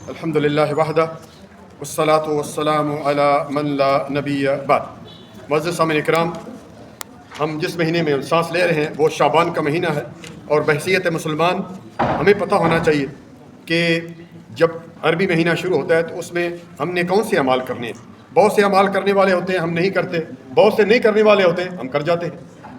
الحمد للہ وحدہ والصلاة والسلام علی من لا نبی بعد۔ معزز سامعین اکرام، ہم جس مہینے میں سانس لے رہے ہیں وہ شعبان کا مہینہ ہے، اور بحیثیت مسلمان ہمیں پتہ ہونا چاہیے کہ جب عربی مہینہ شروع ہوتا ہے تو اس میں ہم نے کون سے اعمال کرنے ہیں۔ بہت سے اعمال کرنے والے ہوتے ہیں، ہم نہیں کرتے، بہت سے نہیں کرنے والے ہوتے ہیں، ہم کر جاتے ہیں۔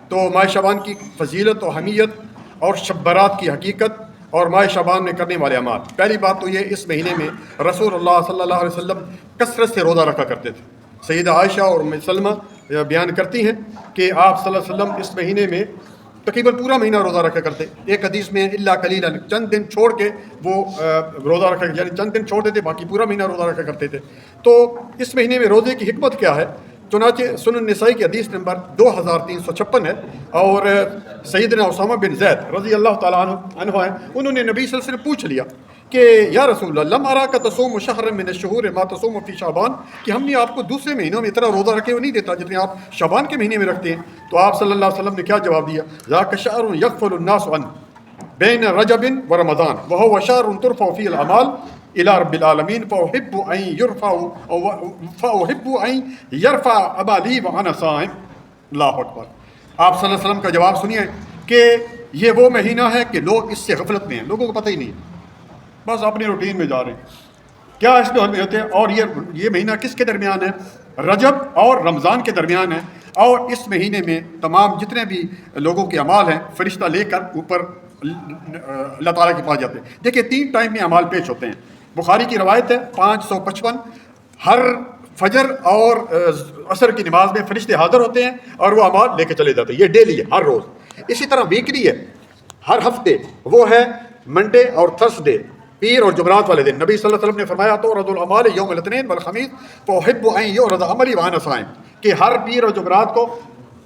تو ماہ شعبان کی فضیلت و اہمیت اور شب برات کی حقیقت اور ماہ شعبان میں کرنے والے اعمال۔ پہلی بات تو یہ، اس مہینے میں رسول اللہ صلی اللہ علیہ وسلم کثرت سے روزہ رکھا کرتے تھے۔ سیدہ عائشہ اور ام سلمہ بیان کرتی ہیں کہ آپ صلی اللہ علیہ وسلم اس مہینے میں تقریباً پورا مہینہ روزہ رکھا کرتے۔ ایک حدیث میں الا قلیلا، چند دن چھوڑ کے وہ روزہ رکھا، یعنی چند دن چھوڑ دیتے، باقی پورا مہینہ روزہ رکھا کرتے تھے۔ تو اس مہینے میں روزے کی حکمت کیا ہے؟ چنانچہ سنن نسائی کی حدیث نمبر 2356 ہے، اور سیدنا اسامہ بن زید رضی اللہ تعالیٰ عنہ ہیں، انہوں نے نبی صلی اللہ علیہ وسلم پوچھ لیا کہ یا رسول اللہ، لم اراک تصوم شہرا من الشہور ما تصوم فی شعبان، کہ ہم نے آپ کو دوسرے مہینوں میں اتنا روزہ رکھے ہوئے نہیں دیتا جتنے آپ شعبان کے مہینے میں رکھتے ہیں۔ تو آپ صلی اللہ علیہ وسلم نے کیا جواب دیا؟ ذاک شہر یغفل الناس عنہ بین رجب و رمضان وهو شهر ترفع فيه الاعمال الى رب العالمین فاحب ان يرفع عملی وانا صائم۔ اللہ اکبر۔ آپ صلی اللہ علیہ وسلم کا جواب سنیے کہ یہ وہ مہینہ ہے کہ لوگ اس سے غفلت میں ہیں، لوگوں کو پتہ ہی نہیں ہے، بس اپنی روٹین میں جا رہے ہیں، کیا اس میں ہوتے ہیں۔ اور یہ مہینہ کس کے درمیان ہے؟ رجب اور رمضان کے درمیان ہے، اور اس مہینے میں تمام جتنے بھی لوگوں کے اعمال ہیں فرشتہ لے کر اوپر اللہ تعالیٰ کے پاس جاتے ہیں۔ دیکھیں 3 ٹائم میں اعمال پیش ہوتے ہیں۔ بخاری کی روایت ہے 555، ہر فجر اور عصر کی نماز میں فرشتے حاضر ہوتے ہیں اور وہ اعمال لے کے چلے جاتے ہیں۔ یہ ڈیلی ہے، ہر روز۔ اسی طرح ویکلی ہے، ہر ہفتے، وہ ہے منڈے اور تھرسڈے، پیر اور جمعرات والے دن۔ نبی صلی اللہ علیہ وسلم نے فرمایا تُعْرَضُ الْأَعْمَالُ يَوْمَ الْاثْنَيْنِ وَالْخَمِيسِ فَأُحِبُّ أَن يُعْرَضَ عَمَلِي وَأَنَا صَائِمٌ، کہ ہر پیر اور جمعرات کو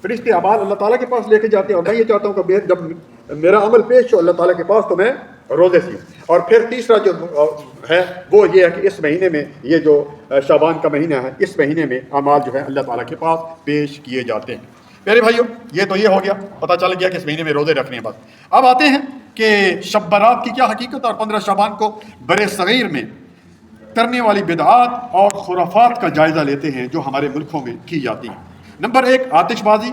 فرشتے اعمال اللہ تعالیٰ کے پاس لے کے جاتے ہیں، اور میں یہ چاہتا ہوں کہ جب میرا عمل پیش ہو اللہ تعالیٰ کے پاس تو میں روزے سے۔ اور پھر تیسرا جو ہے وہ یہ ہے کہ اس مہینے میں، یہ جو شعبان کا مہینہ ہے، اس مہینے میں اعمال جو ہے اللہ تعالیٰ کے پاس پیش کیے جاتے ہیں۔ میرے بھائیو، یہ تو یہ ہو گیا، پتہ چل گیا کہ اس مہینے میں روزے رکھنے ہیں۔ بس اب آتے ہیں کہ شب برات کی کیا حقیقت، اور 15 شعبان کو بر صغیر میں کرنے والی بدعات اور خرافات کا جائزہ لیتے ہیں جو ہمارے ملکوں میں کی جاتی ہیں۔ نمبر 1، آتش بازی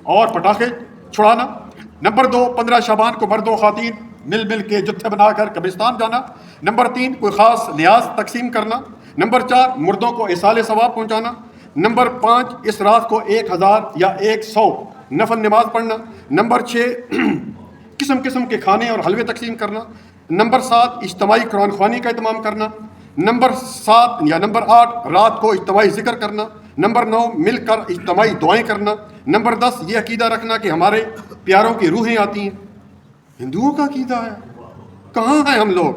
اور پٹاخے چھڑانا۔ نمبر 2، 15 شعبان کو مرد و خواتین مل کے جتھے بنا کر قبرستان جانا۔ نمبر 3، کوئی خاص نیاز تقسیم کرنا۔ نمبر 4، مردوں کو ایصال ثواب پہنچانا۔ نمبر 5، اس رات کو 1000 یا 100 نفل نماز پڑھنا۔ نمبر 6، قسم قسم کے کھانے اور حلوے تقسیم کرنا۔ نمبر 7، اجتماعی قرآن خوانی کا اہتمام کرنا۔ نمبر 8، رات کو اجتماعی ذکر کرنا۔ نمبر 9، مل کر اجتماعی دعائیں کرنا۔ نمبر 10، یہ عقیدہ رکھنا کہ ہمارے پیاروں کی روحیں آتی ہیں۔ ہندوؤں کا عقیدہ ہے، کہاں ہیں ہم لوگ؟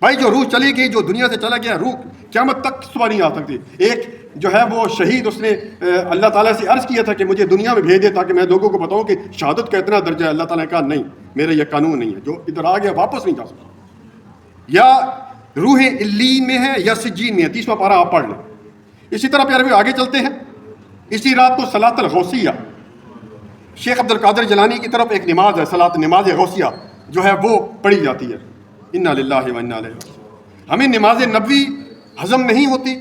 بھائی جو روح چلی گئی، جو دنیا سے چلا گیا، روح قیامت تک صبح نہیں آ سکتی۔ ایک جو ہے وہ شہید، اس نے اللہ تعالیٰ سے عرض کیا تھا کہ مجھے دنیا میں بھیج دے تاکہ میں لوگوں کو بتاؤں کہ شہادت کا اتنا درجہ ہے۔ اللہ تعالیٰ نے کہا نہیں، میرا یہ قانون نہیں ہے، جو ادھر آ گیا واپس نہیں جا سکتا۔ یا روحیں علیین میں ہیں یا سجین میں ہیں، 30واں پارہ آپ پڑھ لیں۔ اسی طرح پیارے بھی آگے چلتے ہیں۔ اسی رات کو صلاۃ الغوثیہ، شیخ عبد القادر جیلانی کی طرف ایک نماز ہے، صلاۃ نماز غوثیہ جو ہے وہ پڑھی جاتی ہے۔ انا للہ و انا الیہ راجعون۔ ہمیں نماز نبوی ہضم نہیں ہوتی،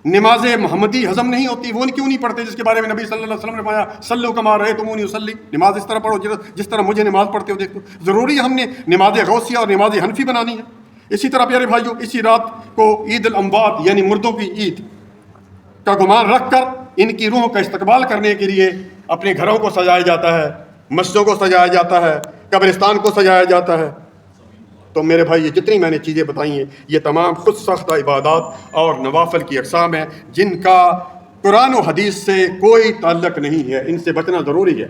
نماز محمدی ہضم نہیں ہوتی، وہ کیوں نہیں پڑھتے جس کے بارے میں نبی صلی اللہ علیہ وسلم نے فرمایا صلوا کما رأیتمونی اصلی، نماز اس طرح پڑھو جس طرح مجھے نماز پڑھتے ہو دیکھو۔ ضروری ہم نے نماز غوثیہ اور نماز حنفی بنانی ہے۔ اسی طرح پیارے بھائیو، اسی رات کو عید الاموات یعنی مردوں کی عید کا گمان رکھ کر ان کی روحوں کا استقبال کرنے کے لیے اپنے گھروں کو سجایا جاتا ہے، مسجدوں کو سجایا جاتا ہے، قبرستان کو سجایا جاتا ہے۔ تو میرے بھائی، یہ جتنی میں نے چیزیں بتائی ہیں یہ تمام خود ساختہ عبادات اور نوافل کی اقسام ہیں جن کا قرآن و حدیث سے کوئی تعلق نہیں ہے، ان سے بچنا ضروری ہے۔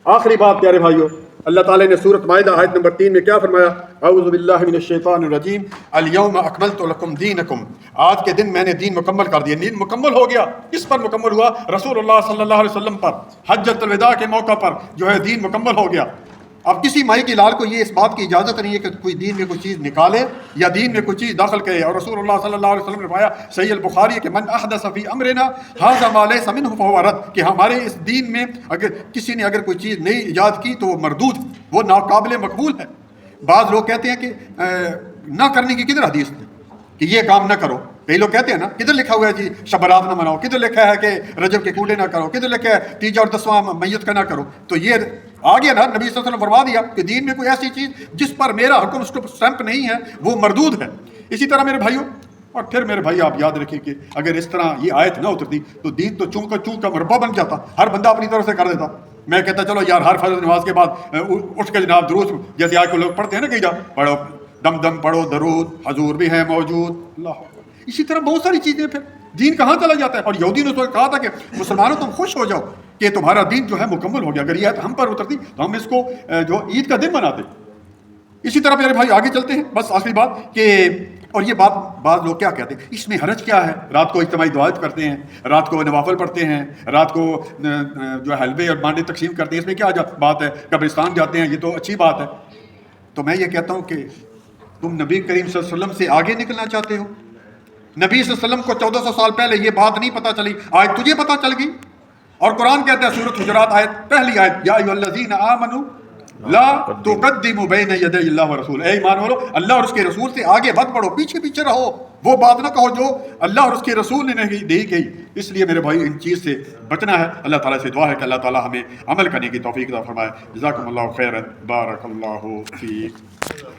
آخری بات پیارے بھائیو، اللہ تعالیٰ نے سورۃ مائدہ آیت نمبر 3 میں کیا فرمایا؟ اعوذ باللہ من الشیطان الرجیم، الیوم اکملت لکم دینکم، آج کے دن میں نے دین مکمل کر دیا۔ دین مکمل ہو گیا، کس پر مکمل ہوا؟ رسول اللہ صلی اللہ علیہ وسلم پر، حجۃ الوداع کے موقع پر جو ہے دین مکمل ہو گیا۔ اب کسی مائی کے لال کو یہ اس بات کی اجازت نہیں ہے کہ کوئی دین میں کوئی چیز نکالے یا دین میں کوئی چیز داخل کرے۔ اور رسول اللہ صلی اللہ علیہ وسلم نے فرمایا، صحیح البخاری ہے کہ من احدث فی امرنا ھذا ما لیس منہ فہو رد، کہ ہمارے اس دین میں اگر کسی نے کوئی چیز نئی ایجاد کی تو وہ مردود، وہ ناقابل مقبول ہے۔ بعض لوگ کہتے ہیں کہ نہ کرنے کی کدھر حدیث تھی کہ یہ کام نہ کرو؟ کئی لوگ کہتے ہیں نا کدھر لکھا ہوا ہے جی شبرات نہ مناؤ، کدھر لکھا ہے کہ رجب کے کوڑے نہ کرو، کدھر لکھا ہے تیجا اور 10واں میت کا نہ کرو؟ تو یہ آ گیا نا، نبی صلی اللہ علیہ وسلم فرما دیا کہ دین میں کوئی ایسی چیز جس پر میرا حکم اس کو اسٹیمپ نہیں ہے وہ مردود ہے۔ اسی طرح میرے بھائیوں، اور پھر میرے بھائی آپ یاد رکھیں کہ اگر اس طرح یہ آیت نہ اترتی تو دین تو چون کا مربع بن جاتا، ہر بندہ اپنی طرف سے کر دیتا۔ میں کہتا چلو یار ہر فرض نماز کے بعد اٹھ کے جناب درود، جیسے آج کو لوگ پڑھتے ہیں نا، کہیں جا پڑھو دم دم پڑھو درود، حضور بھی ہیں موجود، اللہ اکبر۔ اسی طرح بہت ساری چیزیں، پھر دین کہاں چلا جاتا ہے؟ اور یہودی نے اس وقت کہا تھا کہ مسلمانوں تم خوش ہو جاؤ کہ تمہارا دین جو ہے مکمل ہو گیا، اگر یہ آیت ہم پر اترتی تو ہم اس کو جو عید کا دن مناتے۔ اسی طرح میرے بھائی آگے چلتے ہیں، بس آخری بات کہ، اور یہ بات بعض لوگ کیا کہتے ہیں اس میں حرج کیا ہے؟ رات کو اجتماعی دعائیں کرتے ہیں، رات کو نوافل پڑھتے ہیں، رات کو جو حلوے اور مانڈے تقسیم کرتے ہیں، اس میں کیا بات ہے؟ قبرستان جاتے ہیں، یہ تو اچھی بات ہے۔ تو میں یہ کہتا ہوں کہ تم نبی کریم صلی اللہ علیہ وسلم سے آگے نکلنا چاہتے ہو؟ نبی صلی اللہ علیہ وسلم کو 1400 سال پہلے یہ بات نہیں پتہ چلی، آج تجھے پتہ چل گئی۔ اور قرآن کہتا ہے سورۃ حجرات آیت پہلی آیت، یا ایھا الذین آمنوا لا تقدموا بین یدی اللہ ورسولہ، اے ایمان والو اللہ اور اس کے رسول سے آگے مت بڑھو، پیچھے پیچھے رہو، وہ بات نہ کہو جو اللہ اور اس کے رسول نے نہیں دی گئی۔ اس لیے میرے بھائی ان چیز سے بچنا ہے۔ اللہ تعالیٰ سے دعا ہے کہ اللہ تعالیٰ ہمیں عمل کرنے کی توفیق عطا فرمائے۔ جزاکم اللہ خیرا، بارک اللہ فیک۔